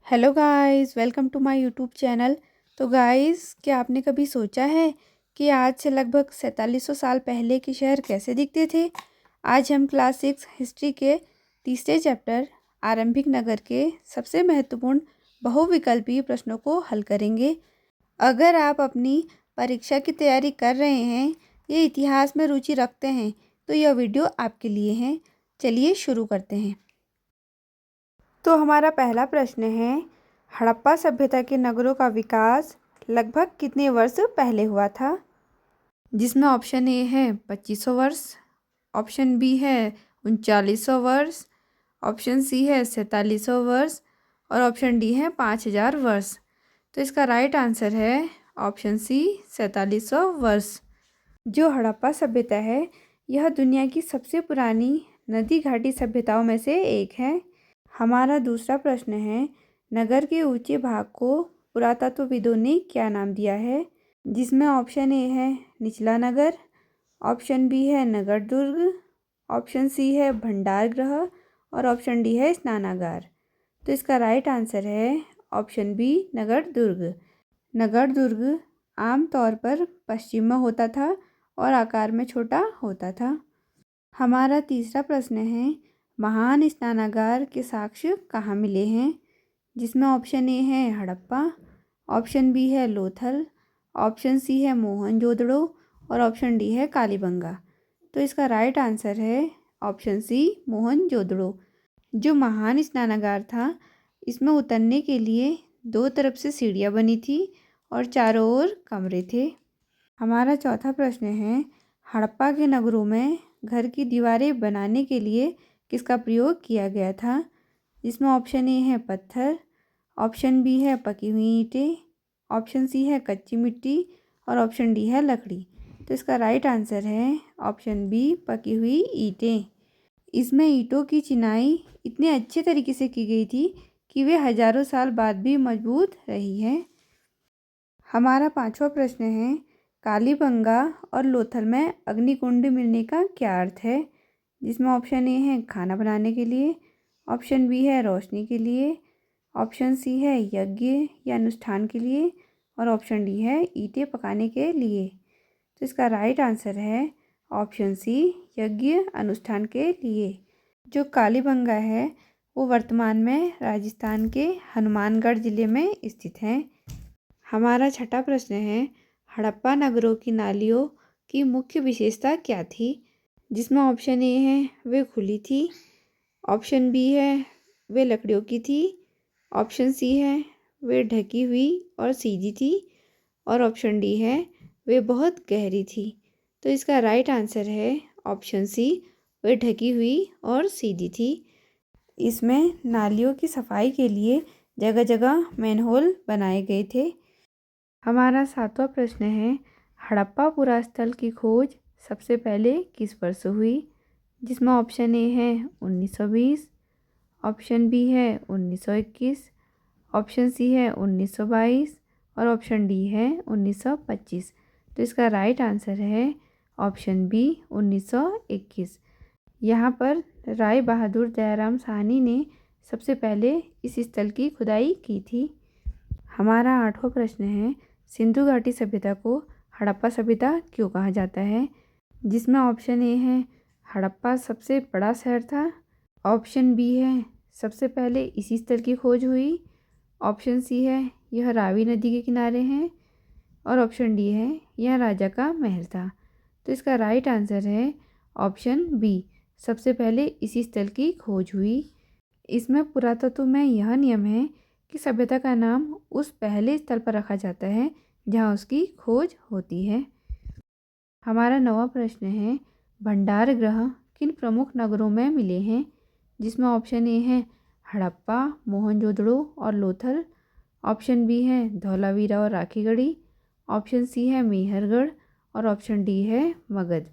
Hello guys, welcome to my YouTube channel. तो guys, क्या आपने कभी सोचा है कि आज से लगभग 4700 साल पहले के शहर कैसे दिखते थे? आज हम क्लास 6 हिस्ट्री के तीसरे चैप्टर आरंभिक नगर के सबसे महत्वपूर्ण बहुविकल्पीय प्रश्नों को हल करेंगे। अगर आप अपनी परीक्षा की तैयारी कर रहे हैं या इतिहास में रुचि रखते हैं तो यह वीडियो आपके लिए है। चलिए शुरू करते हैं। तो हमारा पहला प्रश्न है, हड़प्पा सभ्यता के नगरों का विकास लगभग कितने वर्ष पहले हुआ था? जिसमें ऑप्शन ए है 2500 वर्ष, ऑप्शन बी है 3900 वर्ष, ऑप्शन सी है 4700 वर्ष और ऑप्शन डी है 5000 वर्ष। तो इसका राइट आंसर है ऑप्शन सी 4700 वर्ष। जो हड़प्पा सभ्यता है यह दुनिया की सबसे पुरानी नदी घाटी सभ्यताओं में से एक है। हमारा दूसरा प्रश्न है, नगर के ऊंचे भाग को पुरातत्वविदों ने क्या नाम दिया है? जिसमें ऑप्शन ए है निचला नगर, ऑप्शन बी है नगर दुर्ग, ऑप्शन सी है भंडार गृह और ऑप्शन डी है स्नानागार। तो इसका राइट आंसर है ऑप्शन बी नगर दुर्ग। नगर दुर्ग आमतौर पर पश्चिम में होता था और आकार में छोटा होता था। हमारा तीसरा प्रश्न है, महान स्नानागार के साक्ष्य कहाँ मिले हैं? जिसमें ऑप्शन ए है हड़प्पा, ऑप्शन बी है लोथल, ऑप्शन सी है मोहनजोदड़ो और ऑप्शन डी है कालीबंगा। तो इसका राइट आंसर है ऑप्शन सी मोहनजोदड़ो। जो महान स्नानागार था इसमें उतरने के लिए दो तरफ से सीढ़ियाँ बनी थी और चारों ओर कमरे थे। हमारा चौथा प्रश्न है, हड़प्पा के नगरों में घर की दीवारें बनाने के लिए किसका प्रयोग किया गया था? जिसमें ऑप्शन ए है पत्थर, ऑप्शन बी है पकी हुई ईंटें, ऑप्शन सी है कच्ची मिट्टी और ऑप्शन डी है लकड़ी। तो इसका राइट आंसर है ऑप्शन बी पकी हुई ईंटें। इसमें ईंटों की चिनाई इतने अच्छे तरीके से की गई थी कि वे हजारों साल बाद भी मजबूत रही है। हमारा पांचवा प्रश्न है, कालीबंगा और लोथल में अग्निकुंड मिलने का क्या अर्थ है? जिसमें ऑप्शन ए है खाना बनाने के लिए, ऑप्शन बी है रोशनी के लिए, ऑप्शन सी है यज्ञ या अनुष्ठान के लिए और ऑप्शन डी है ईंटें पकाने के लिए। तो इसका राइट आंसर है ऑप्शन सी यज्ञ अनुष्ठान के लिए। जो कालीबंगा है वो वर्तमान में राजस्थान के हनुमानगढ़ ज़िले में स्थित है। हमारा छठा प्रश्न है, हड़प्पा नगरों की नालियों की मुख्य विशेषता क्या थी? जिसमें ऑप्शन ए है वे खुली थी, ऑप्शन बी है वे लकड़ियों की थी, ऑप्शन सी है वे ढकी हुई और सीधी थी और ऑप्शन डी है वे बहुत गहरी थी। तो इसका राइट आंसर है ऑप्शन सी वे ढकी हुई और सीधी थी। इसमें नालियों की सफाई के लिए जगह जगह मैनहोल बनाए गए थे। हमारा सातवां प्रश्न है, हड़प्पा पुरास्थल की खोज सबसे पहले किस वर्ष हुई? जिसमें ऑप्शन ए है 1920, ऑप्शन बी है 1921, ऑप्शन सी है 1922 और ऑप्शन डी है 1925। तो इसका राइट आंसर है ऑप्शन बी 1921। यहाँ पर राय बहादुर दयाराम साहनी ने सबसे पहले इस स्थल की खुदाई की थी। हमारा आठवां प्रश्न है, सिंधु घाटी सभ्यता को हड़प्पा सभ्यता क्यों कहा जाता है? जिसमें ऑप्शन ए है हड़प्पा सबसे बड़ा शहर था, ऑप्शन बी है सबसे पहले इसी स्थल की खोज हुई, ऑप्शन सी है यह रावी नदी के किनारे हैं और ऑप्शन डी है यह राजा का महल था। तो इसका राइट आंसर है ऑप्शन बी सबसे पहले इसी स्थल की खोज हुई। इसमें पुरातत्व में यह नियम है कि सभ्यता का नाम उस पहले स्थल पर रखा जाता है जहाँ उसकी खोज होती है। हमारा नवा प्रश्न है, भंडार गृह किन प्रमुख नगरों में मिले हैं? जिसमें ऑप्शन ए है हड़प्पा, मोहनजोदड़ो और लोथल, ऑप्शन बी है धौलावीरा और राखीगढ़ी, ऑप्शन सी है मेहरगढ़ और ऑप्शन डी है मगध।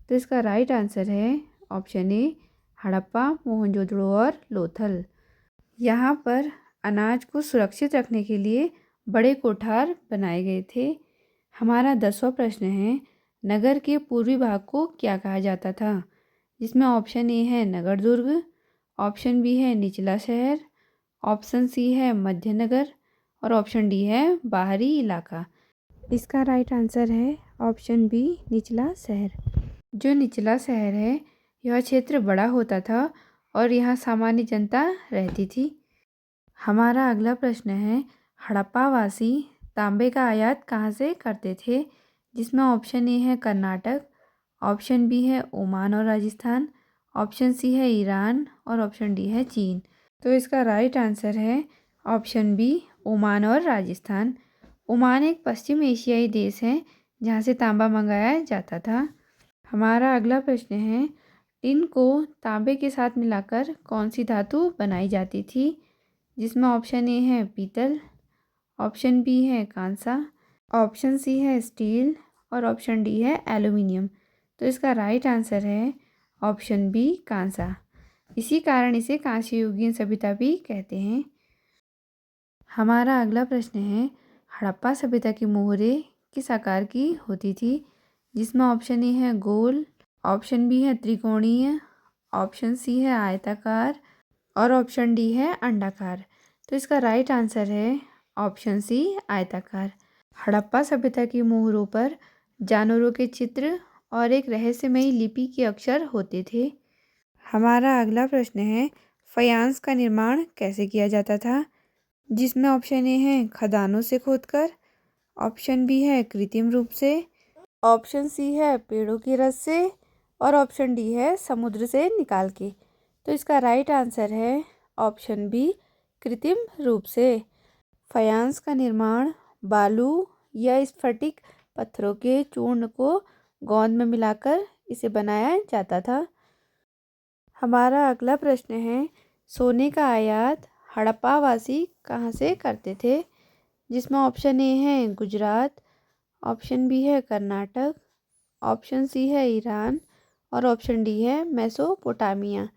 तो इसका राइट आंसर है ऑप्शन ए हड़प्पा, मोहनजोदड़ो और लोथल। यहाँ पर अनाज को सुरक्षित रखने के लिए बड़े कोठार बनाए गए थे। हमारा 10वां प्रश्न है, नगर के पूर्वी भाग को क्या कहा जाता था? जिसमें ऑप्शन ए है नगर दुर्ग, ऑप्शन बी है निचला शहर, ऑप्शन सी है मध्यनगर और ऑप्शन डी है बाहरी इलाका। इसका राइट आंसर है ऑप्शन बी निचला शहर। जो निचला शहर है यह क्षेत्र बड़ा होता था और यहाँ सामान्य जनता रहती थी। हमारा अगला प्रश्न है हड़प्पावासी तांबे का आयात कहाँ से करते थे, जिसमें ऑप्शन ए है कर्नाटक, ऑप्शन बी है ओमान और राजस्थान, ऑप्शन सी है ईरान और ऑप्शन डी है चीन। तो इसका राइट आंसर है ऑप्शन बी ओमान और राजस्थान। ओमान एक पश्चिम एशियाई देश है जहाँ से तांबा मंगाया जाता था। हमारा अगला प्रश्न है टिन को तांबे के साथ मिलाकर कौन सी धातु बनाई जाती थी, जिसमें ऑप्शन ए है पीतल, ऑप्शन बी है कांसा, ऑप्शन सी है स्टील और ऑप्शन डी है एल्यूमिनियम। तो इसका राइट आंसर है ऑप्शन बी कांसा। इसी कारण इसे कांस्ययुगीन सभ्यता भी कहते हैं। हमारा अगला प्रश्न है हड़प्पा सभ्यता की मोहरें किस आकार की होती थी, जिसमें ऑप्शन ए है गोल, ऑप्शन बी है त्रिकोणीय, ऑप्शन सी है आयताकार और ऑप्शन डी है अंडाकार। तो इसका राइट आंसर है ऑप्शन सी आयताकार। हड़प्पा सभ्यता की मोहरों पर जानवरों के चित्र और एक रहस्यमयी लिपि के अक्षर होते थे। हमारा अगला प्रश्न है फायांस का निर्माण कैसे किया जाता था, जिसमें ऑप्शन ए है खदानों से खोदकर, ऑप्शन बी है कृत्रिम रूप से, ऑप्शन सी है पेड़ों की रस से और ऑप्शन डी है समुद्र से निकाल के। तो इसका राइट आंसर है ऑप्शन बी कृत्रिम रूप से। फायांस का निर्माण बालू या स्फटिक पत्थरों के चूर्ण को गोंद में मिलाकर इसे बनाया जाता था। हमारा अगला प्रश्न है सोने का आयात हड़प्पावासी कहाँ से करते थे, जिसमें ऑप्शन ए है गुजरात, ऑप्शन बी है कर्नाटक, ऑप्शन सी है ईरान और ऑप्शन डी है मेसोपोटामिया।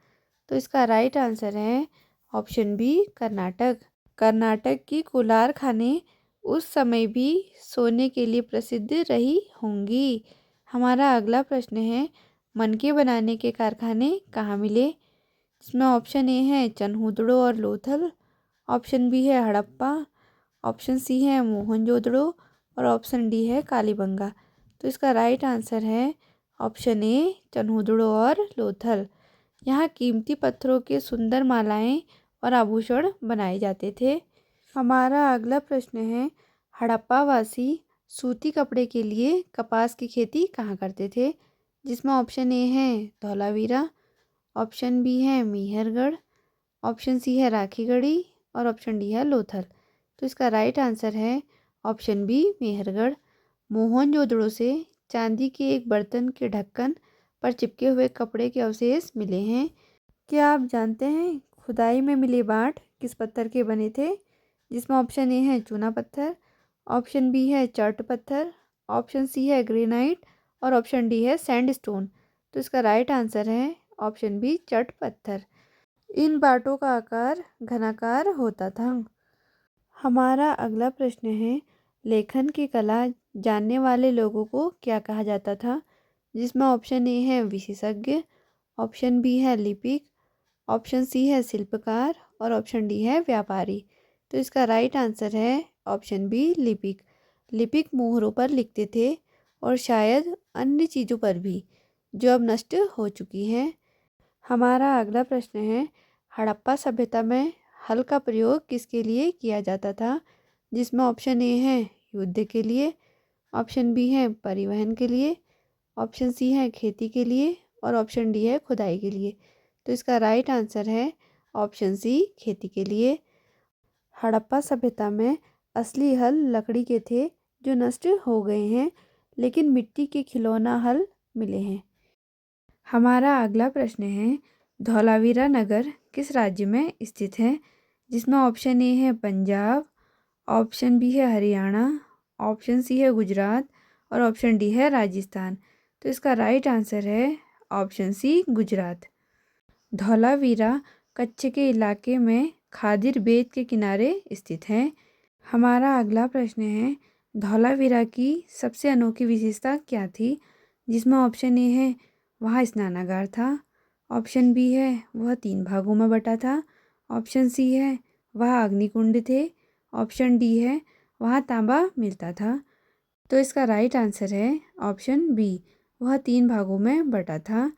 तो इसका राइट आंसर है ऑप्शन बी कर्नाटक। कर्नाटक की कोलार खानें उस समय भी सोने के लिए प्रसिद्ध रही होंगी। हमारा अगला प्रश्न है मनके बनाने के कारखाने कहाँ मिले, जिसमें ऑप्शन ए है चनहूदड़ो और लोथल, ऑप्शन बी है हड़प्पा, ऑप्शन सी है मोहनजोदड़ो और ऑप्शन डी है कालीबंगा। तो इसका राइट आंसर है ऑप्शन ए चनहूदड़ो और लोथल। यहाँ कीमती पत्थरों के सुंदर मालाएं और आभूषण बनाए जाते थे। हमारा अगला प्रश्न है हड़प्पावासी सूती कपड़े के लिए कपास की खेती कहाँ करते थे, जिसमें ऑप्शन ए है धौलावीरा, ऑप्शन बी है मीहरगढ़, ऑप्शन सी है राखीगढ़ी और ऑप्शन डी है लोथल। तो इसका राइट आंसर है ऑप्शन बी मेहरगढ़। मोहनजोदड़ो से चांदी के एक बर्तन के ढक्कन पर चिपके हुए कपड़े के अवशेष मिले हैं। क्या आप जानते हैं खुदाई में मिले बाँट किस पत्थर के बने थे, जिसमें ऑप्शन ए है चूना पत्थर, ऑप्शन बी है चर्ट पत्थर, ऑप्शन सी है ग्रेनाइट और ऑप्शन डी है सैंडस्टोन। तो इसका राइट आंसर है ऑप्शन बी चर्ट पत्थर। इन बाटों का आकार घनाकार होता था। हमारा अगला प्रश्न है लेखन की कला जानने वाले लोगों को क्या कहा जाता था, जिसमें ऑप्शन ए है विशेषज्ञ, ऑप्शन बी है लिपिक, ऑप्शन सी है शिल्पकार और ऑप्शन डी है व्यापारी। तो इसका राइट आंसर है ऑप्शन बी लिपिक। लिपिक मोहरों पर लिखते थे और शायद अन्य चीज़ों पर भी जो अब नष्ट हो चुकी हैं। हमारा अगला प्रश्न है हड़प्पा सभ्यता में हल का प्रयोग किसके लिए किया जाता था, जिसमें ऑप्शन ए है युद्ध के लिए, ऑप्शन बी है परिवहन के लिए, ऑप्शन सी है खेती के लिए और ऑप्शन डी है खुदाई के लिए। तो इसका राइट आंसर है ऑप्शन सी खेती के लिए। हड़प्पा सभ्यता में असली हल लकड़ी के थे जो नष्ट हो गए हैं, लेकिन मिट्टी के खिलौना हल मिले हैं। हमारा अगला प्रश्न है धौलावीरा नगर किस राज्य में स्थित है, जिसमें ऑप्शन ए है पंजाब, ऑप्शन बी है हरियाणा, ऑप्शन सी है गुजरात और ऑप्शन डी है राजस्थान। तो इसका राइट आंसर है ऑप्शन सी गुजरात। धौलावीरा कच्छ के इलाके में खादिर बेट के किनारे स्थित है। हमारा अगला प्रश्न है धौलावीरा की सबसे अनोखी विशेषता क्या थी, जिसमें ऑप्शन ए है वहाँ स्नानागार था, ऑप्शन बी है वह 3 भागों में बटा था, ऑप्शन सी है वहाँ अग्निकुंड थे। ऑप्शन डी है वहाँ तांबा मिलता था। तो इसका राइट आंसर है ऑप्शन बी, वह 3 भागों में बटा था।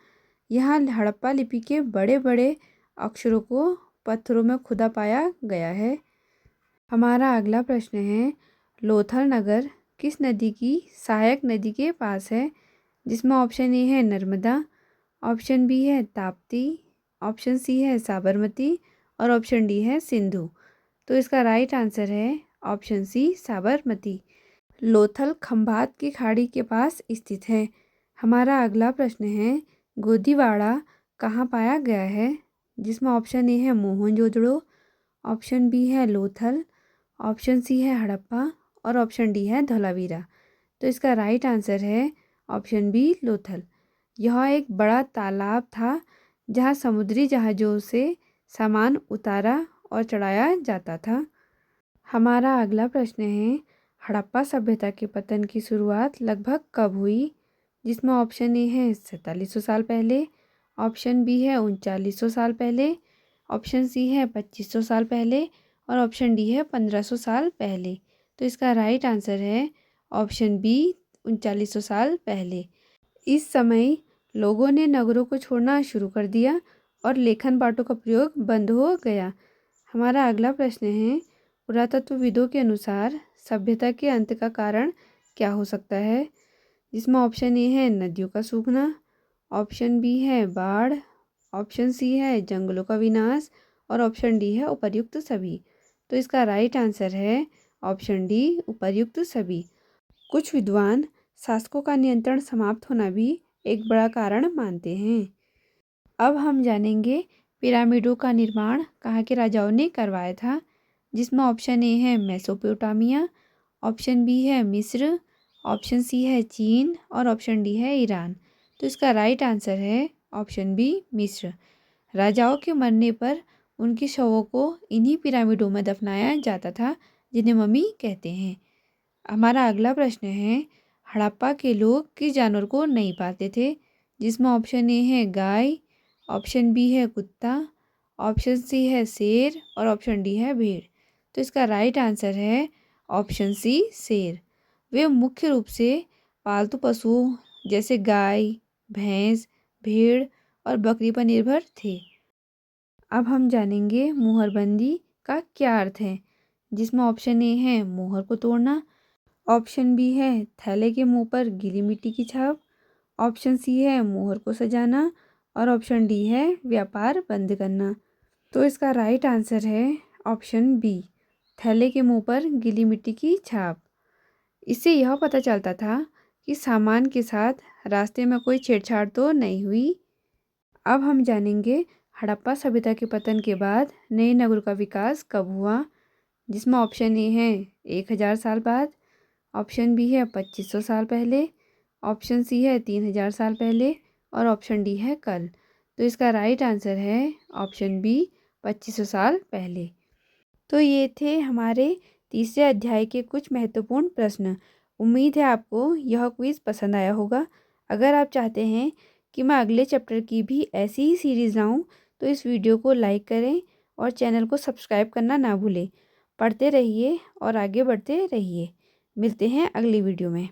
यहाँ हड़प्पा लिपि के बड़े बड़े अक्षरों को पत्थरों में खुदा पाया गया है। हमारा अगला प्रश्न है, लोथल नगर किस नदी की सहायक नदी के पास है? जिसमें ऑप्शन ए है नर्मदा, ऑप्शन बी है ताप्ती, ऑप्शन सी है साबरमती और ऑप्शन डी है सिंधु। तो इसका राइट आंसर है ऑप्शन सी साबरमती। लोथल खंभात की खाड़ी के पास स्थित है। हमारा अगला प्रश्न है, गोदीवाड़ा कहाँ पाया गया है? जिसमें ऑप्शन ए है मोहनजोदड़ो, ऑप्शन बी है लोथल, ऑप्शन सी है हड़प्पा और ऑप्शन डी है धोलावीरा। तो इसका राइट आंसर है ऑप्शन बी लोथल। यह एक बड़ा तालाब था जहाँ समुद्री जहाज़ों से सामान उतारा और चढ़ाया जाता था। हमारा अगला प्रश्न है, हड़प्पा सभ्यता के पतन की शुरुआत लगभग कब हुई? जिसमें ऑप्शन ए है 4700 साल पहले, ऑप्शन बी है 3900 साल पहले, ऑप्शन सी है 2500 साल पहले और ऑप्शन डी है 1500 साल पहले। तो इसका राइट आंसर है ऑप्शन बी 3900 साल पहले। इस समय लोगों ने नगरों को छोड़ना शुरू कर दिया और लेखन पाटों का प्रयोग बंद हो गया। हमारा अगला प्रश्न है, पुरातत्वविदों के अनुसार सभ्यता के अंत का कारण क्या हो सकता है? जिसमें ऑप्शन ए है नदियों का सूखना, ऑप्शन बी है बाढ़, ऑप्शन सी है जंगलों का विनाश और ऑप्शन डी है उपर्युक्त सभी। तो इसका राइट आंसर है ऑप्शन डी उपर्युक्त सभी। कुछ विद्वान शासकों का नियंत्रण समाप्त होना भी एक बड़ा कारण मानते हैं। अब हम जानेंगे पिरामिडों का निर्माण कहाँ के राजाओं ने करवाया था। जिसमें ऑप्शन ए है मेसोपोटामिया, ऑप्शन बी है मिस्र, ऑप्शन सी है चीन और ऑप्शन डी है ईरान। तो इसका राइट आंसर है ऑप्शन बी मिस्र। राजाओं के मरने पर उनके शवों को इन्हीं पिरामिडों में दफनाया जाता था, जिन्हें मम्मी कहते हैं। हमारा अगला प्रश्न है, हड़प्पा के लोग किस जानवर को नहीं पालते थे? जिसमें ऑप्शन ए है गाय, ऑप्शन बी है कुत्ता, ऑप्शन सी है शेर और ऑप्शन डी है भेड़। तो इसका राइट आंसर है ऑप्शन सी शेर। वे मुख्य रूप से पालतू पशुओं जैसे गाय, भैंस, भेड़ और बकरी पर निर्भर थे। अब हम जानेंगे मुहरबंदी का क्या अर्थ है। जिसमें ऑप्शन ए है मुहर को तोड़ना, ऑप्शन बी है थैले के मुंह पर गीली मिट्टी की छाप, ऑप्शन सी है मुहर को सजाना और ऑप्शन डी है व्यापार बंद करना। तो इसका राइट आंसर है ऑप्शन बी, थैले के मुंह पर गीली मिट्टी की छाप। इससे यह पता चलता था कि सामान के साथ रास्ते में कोई छेड़छाड़ तो नहीं हुई। अब हम जानेंगे हड़प्पा सभ्यता के पतन के बाद नए नगरों का विकास कब हुआ। जिसमें ऑप्शन ए है 1000 साल बाद, ऑप्शन बी है 2500 साल पहले, ऑप्शन सी है 3000 साल पहले और ऑप्शन डी है कल। तो इसका राइट आंसर है ऑप्शन बी 2500 साल पहले। तो ये थे हमारे तीसरे अध्याय के कुछ महत्वपूर्ण प्रश्न। उम्मीद है आपको यह क्विज़ पसंद आया होगा। अगर आप चाहते हैं कि मैं अगले चैप्टर की भी ऐसी ही सीरीज़ लाऊं तो इस वीडियो को लाइक करें और चैनल को सब्सक्राइब करना ना भूलें। पढ़ते रहिए और आगे बढ़ते रहिए। मिलते हैं अगली वीडियो में।